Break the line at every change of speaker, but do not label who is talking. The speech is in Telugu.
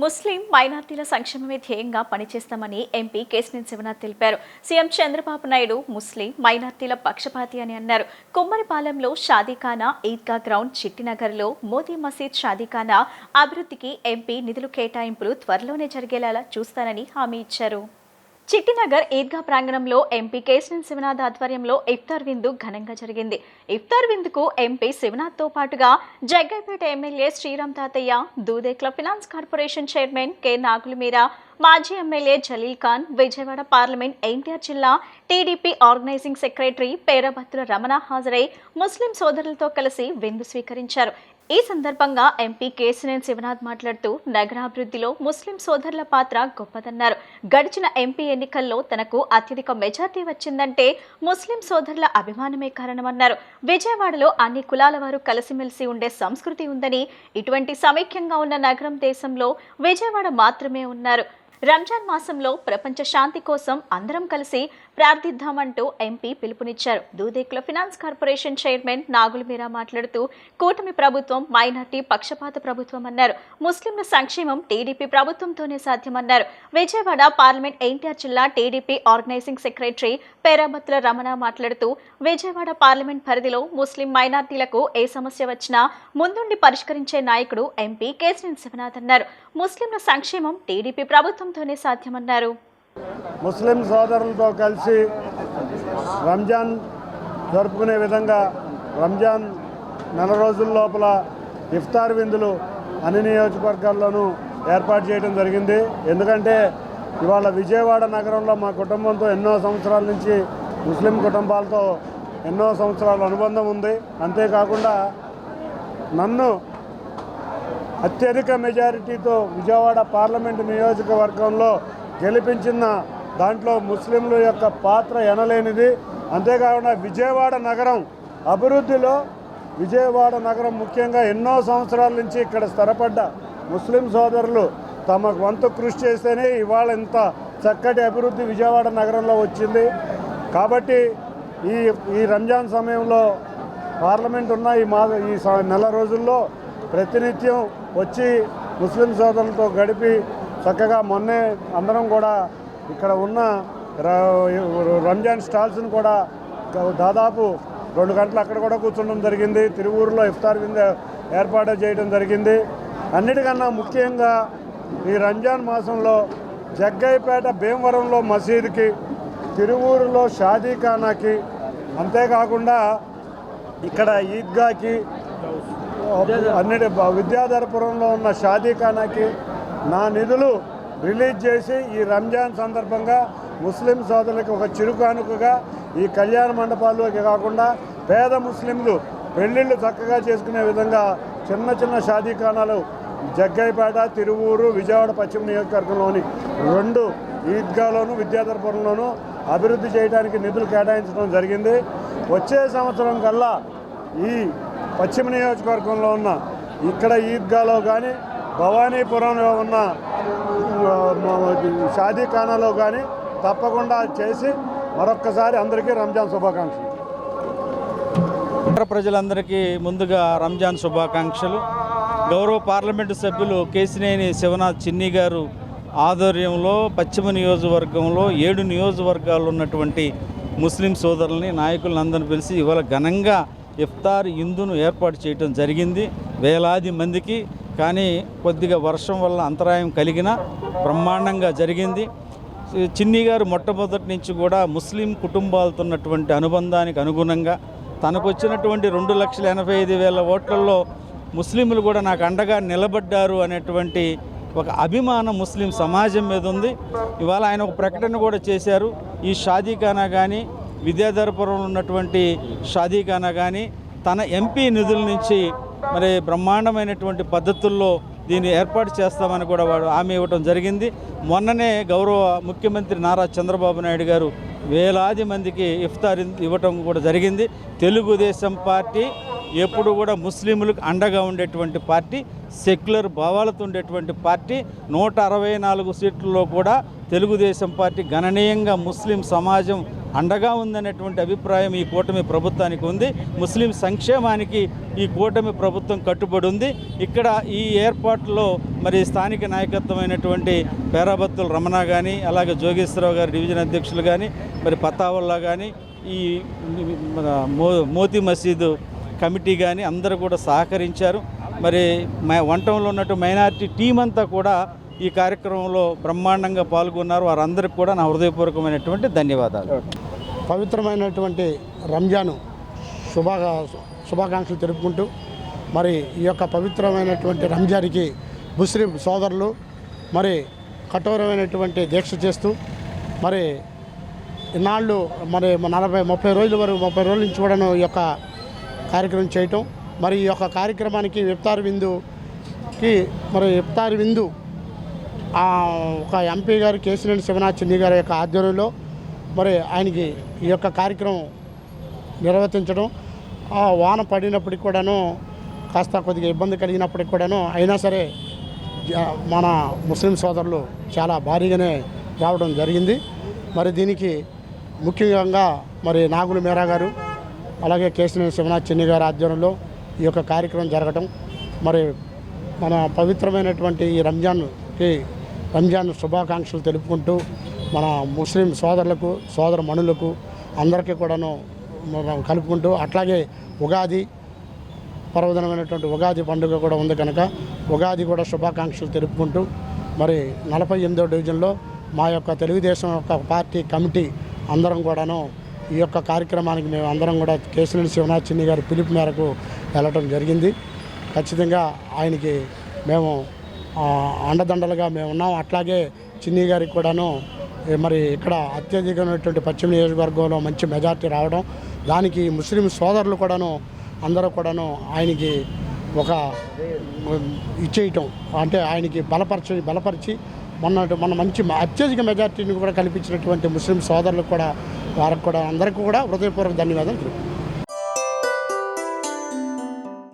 ముస్లిం మైనార్టీల సంక్షేమమే ధ్యేయంగా పనిచేస్తామని ఎంపీ కేశినేని శివనాథ్ తెలిపారు. సీఎం చంద్రబాబు నాయుడు ముస్లిం మైనార్టీల పక్షపాతి అని అన్నారు. కుమ్మరిపాలెంలో షాదీఖానా, ఈద్గా గ్రౌండ్, చిట్టినగర్లో మోదీ మసీద్ షాదీఖానా అభివృద్ధికి ఎంపీ నిధులు కేటాయింపులు త్వరలోనే జరిగేలా చూస్తానని హామీ ఇచ్చారు. చిట్టినగర్ ఈద్గా ప్రాంగణంలో ఎంపీ కేశినేని శివనాథ్ ఆధ్వర్యంలో ఇఫ్తార్ విందు ఘనంగా జరిగింది. ఇఫ్తార్ విందుకు ఎంపీ శివనాథ్తో పాటుగా Jaggayyapeta MLA Sriram Tatayya, Dudekula finance corporation chairman K Nagulameera, మాజీ ఎమ్మెల్యే జలీల్ ఖాన్, విజయవాడ పార్లమెంట్ ఎన్టీఆర్ జిల్లా TDP organising secretary Perabathula Ramana హాజరై ముస్లిం సోదరులతో కలిసి విందు స్వీకరించారు. ఈ సందర్భంగా ఎంపీ కేశినేని శివనాథ్ మాట్లాడుతూ నగరాభివృద్ధిలో ముస్లిం సోదరుల పాత్ర గొప్పదన్నారు. గడిచిన ఎంపీ ఎన్నికల్లో తనకు అత్యధిక మెజార్టీ వచ్చిందంటే ముస్లిం సోదరుల అభిమానమే కారణమన్నారు. విజయవాడలో అన్ని కులాల వారు కలిసిమెలిసి ఉండే సంస్కృతి ఉందని, ఇటువంటి సమైక్యంగా ఉన్న నగరం దేశంలో విజయవాడ మాత్రమే ఉన్నారు. రంజాన్ మాసంలో ప్రపంచ శాంతి కోసం అందరం కలిసి ప్రార్థిద్దామంటూ ఎంపీ పిలుపునిచ్చారు. Dudekula finance corporation chairman Nagulmeera మాట్లాడుతూ కూటమి ప్రభుత్వం మైనార్టీ పక్షపాత ప్రభుత్వం అన్నారు. ముస్లింల సంక్షేమం టీడీపీ ప్రభుత్వంతోనే సాధ్యమన్నారు. విజయవాడ పార్లమెంట్ ఎన్టీఆర్ జిల్లా TDP organising secretary Perabathula Ramana మాట్లాడుతూ విజయవాడ పార్లమెంట్ పరిధిలో ముస్లిం మైనార్టీలకు ఏ సమస్య వచ్చినా ముందుండి పరిష్కరించే నాయకుడు ఎంపీ కేశినేని శివనాథ్ అన్నారు. ముస్లింల సంక్షేమం టీడీపీ ప్రభుత్వంతోనే సాధ్యమన్నారు.
ముస్లిం సోదరులతో కలిసి రంజాన్ జరుపుకునే విధంగా రంజాన్ నెల రోజుల లోపల ఇఫ్తార్ విందులు అన్ని నియోజకవర్గాల్లోనూ ఏర్పాటు చేయడం జరిగింది. ఎందుకంటే ఇవాళ విజయవాడ నగరంలో మా కుటుంబంతో ఎన్నో సంవత్సరాల నుంచి ముస్లిం కుటుంబాలతో ఎన్నో సంవత్సరాల అనుబంధం ఉంది. అంతేకాకుండా నన్ను అత్యధిక మెజారిటీతో విజయవాడ పార్లమెంటు నియోజకవర్గంలో గెలిపించిన దాంట్లో ముస్లింల యొక్క పాత్ర ఎనలేనిది. అంతేకాకుండా విజయవాడ నగరం అభివృద్ధిలో విజయవాడ నగరం ముఖ్యంగా ఎన్నో సంవత్సరాల నుంచి ఇక్కడ స్థిరపడ్డ ముస్లిం సోదరులు తమ వంతు కృషి చేస్తేనే ఇవాళ ఇంత చక్కటి అభివృద్ధి విజయవాడ నగరంలో వచ్చింది. కాబట్టి ఈ రంజాన్ సమయంలో పార్లమెంట్ ఉన్న ఈ నెల రోజుల్లో ప్రతినిత్యం వచ్చి ముస్లిం సోదరులతో గడిపి చక్కగా మొన్నే అందరం కూడా ఇక్కడ ఉన్న రంజాన్ స్టాల్స్ని కూడా దాదాపు 2 గంటలు అక్కడ కూడా కూర్చోవడం జరిగింది. తిరువూరులో ఇఫ్తార్ విందు ఏర్పాటు చేయడం జరిగింది. అన్నిటికన్నా ముఖ్యంగా ఈ రంజాన్ మాసంలో జగ్గైపేట భీమవరంలో మసీదుకి, తిరువూరులో షాదీఖానాకి, అంతేకాకుండా ఇక్కడ ఈద్గాకి, విద్యాధరపురంలో ఉన్న షాదీఖానాకి నా నిధులు రిలీజ్ చేసి ఈ రంజాన్ సందర్భంగా ముస్లిం సోదరులకు ఒక చిరుకానుకగా ఈ కళ్యాణ మండపాల్లోకి కాకుండా పేద ముస్లింలు పెళ్లిళ్ళు చక్కగా చేసుకునే విధంగా చిన్న చిన్న షాదీఖానాలు జగ్గైపేట, తిరువూరు, విజయవాడ పశ్చిమ నియోజకవర్గంలోని 2 ఈద్గాలోను విద్యాధరపురంలోనూ అభివృద్ధి చేయడానికి నిధులు కేటాయించడం జరిగింది. వచ్చే సంవత్సరం కల్లా ఈ పశ్చిమ నియోజకవర్గంలో ఉన్న ఇక్కడ ఈద్గాలో కానీ భవానీపురంలో ఉన్న షాదీఖానాలో కానీ తప్పకుండా చేసి మరొక్కసారి అందరికీ రంజాన్ శుభాకాంక్షలు.
ప్రజలందరికీ ముందుగా రంజాన్ శుభాకాంక్షలు. గౌరవ పార్లమెంటు సభ్యులు కేశినేని శివనాథ్ చిన్ని గారు ఆధ్వర్యంలో పశ్చిమ నియోజకవర్గంలో 7 నియోజకవర్గాలు ఉన్నటువంటి ముస్లిం సోదరులని నాయకులను అందరిని పిలిచి ఇవాళ ఘనంగా ఇఫ్తార్ విందును ఏర్పాటు చేయడం జరిగింది. వేలాది మందికి, కానీ కొద్దిగా వర్షం వల్ల అంతరాయం కలిగిన బ్రహ్మాండంగా జరిగింది. చిన్ని గారు మొట్టమొదటి నుంచి కూడా ముస్లిం కుటుంబాలతో ఉన్నటువంటి అనుబంధానికి అనుగుణంగా తనకు వచ్చినటువంటి 2,85,000 ఓట్లలో ముస్లింలు కూడా నాకు అండగా నిలబడ్డారు అనేటువంటి ఒక అభిమానం ముస్లిం సమాజం మీద ఉంది. ఇవాళ ఆయన ఒక ప్రకటన కూడా చేశారు. ఈ షాదీఖానా కానీ, విద్యాధరపురంలో ఉన్నటువంటి షాదీఖానా కానీ తన ఎంపీ నిధుల నుంచి మరి బ్రహ్మాండమైనటువంటి పద్ధతుల్లో దీన్ని ఏర్పాటు చేస్తామని కూడా వాడు హామీ ఇవ్వడం జరిగింది. మొన్ననే గౌరవ ముఖ్యమంత్రి నారా చంద్రబాబు నాయుడు గారు వేలాది మందికి ఇఫ్తార్ ఇవ్వటం కూడా జరిగింది. తెలుగుదేశం పార్టీ ఎప్పుడు కూడా ముస్లింలకు అండగా ఉండేటువంటి పార్టీ, సెక్యులర్ భావాలతో ఉండేటువంటి పార్టీ. 164 సీట్లలో కూడా తెలుగుదేశం పార్టీ గణనీయంగా ముస్లిం సమాజం అండగా ఉందనేటువంటి అభిప్రాయం ఈ కూటమి ప్రభుత్వానికి ఉంది. ముస్లిం సంక్షేమానికి ఈ కూటమి ప్రభుత్వం కట్టుబడి ఉంది. ఇక్కడ ఈ ఏర్పాట్లో మరి స్థానిక నాయకత్వమైనటువంటి పేరాబత్తుల రమణ కానీ, అలాగే జోగేశ్వరరావు గారి డివిజన్ అధ్యక్షులు కానీ, మరి పతావుల్లా కానీ, ఈ మోతీ మసీదు కమిటీ కానీ అందరూ కూడా సహకరించారు. మరి వంటంలో ఉన్నట్టు మైనారిటీ టీం అంతా కూడా ఈ కార్యక్రమంలో బ్రహ్మాండంగా పాల్గొన్నారు. వారందరికీ కూడా నా హృదయపూర్వకమైనటువంటి ధన్యవాదాలు.
పవిత్రమైనటువంటి రంజాను శుభాకాంక్షలు తెలుపుకుంటూ మరి ఈ యొక్క పవిత్రమైనటువంటి రంజాన్కి ముస్లిం సోదరులు మరి కఠోరమైనటువంటి దీక్ష చేస్తూ మరి ఇన్నాళ్ళు మరి 30 రోజుల వరకు 30 రోజుల నుంచి కూడా ఈ యొక్క కార్యక్రమం చేయటం. మరి ఈ యొక్క కార్యక్రమానికి ఇఫ్తార్ విందు ఒక ఎంపీ గారు కేసినేని శివనాథ్ చిన్ని గారి యొక్క ఆధ్వర్యంలో మరి ఆయనకి ఈ యొక్క కార్యక్రమం నిర్వర్తించడం, వాన పడినప్పటికి కూడాను కాస్త కొద్దిగా ఇబ్బంది కలిగినప్పటికి కూడాను అయినా సరే మన ముస్లిం సోదరులు చాలా భారీగానే రావడం జరిగింది. మరి దీనికి ముఖ్యంగా మరి నాగుల మీరా గారు అలాగే కేసినేని శివనాథ్ చిన్ని గారి ఆధ్వర్యంలో ఈ యొక్క కార్యక్రమం జరగటం, మరి మన పవిత్రమైనటువంటి ఈ రంజాన్ శుభాకాంక్షలు తెలుపుకుంటూ మన ముస్లిం సోదరులకు సోదరమణులకు అందరికీ కూడాను మనం కలుపుకుంటూ అట్లాగే ఉగాది పర్వదినమైనటువంటి ఉగాది పండుగ కూడా ఉంది కనుక ఉగాది కూడా శుభాకాంక్షలు తెలుపుకుంటూ మరి 48వ డివిజన్లో మా యొక్క తెలుగుదేశం యొక్క పార్టీ కమిటీ అందరం కూడాను ఈ యొక్క కార్యక్రమానికి మేము అందరం కూడా కేసినేని శివనాథ్ చిన్ని గారి పిలుపు మేరకు వెళ్ళటం జరిగింది. ఖచ్చితంగా ఆయనకి మేము అండదండలుగా మేము ఉన్నాం. అట్లాగే చిన్ని గారికి కూడాను మరి ఇక్కడ అత్యధికమైనటువంటి పశ్చిమ నియోజకవర్గంలో మంచి మెజార్టీ రావడం, దానికి ముస్లిం సోదరులు కూడాను అందరూ కూడాను ఆయనకి ఒక ఇచ్చేయటం అంటే ఆయనకి బలపరిచి మన మంచి అత్యధిక మెజార్టీని కూడా కల్పించినటువంటి ముస్లిం సోదరులకు కూడా వారికి కూడా అందరికీ కూడా హృదయపూర్వక ధన్యవాదాలు.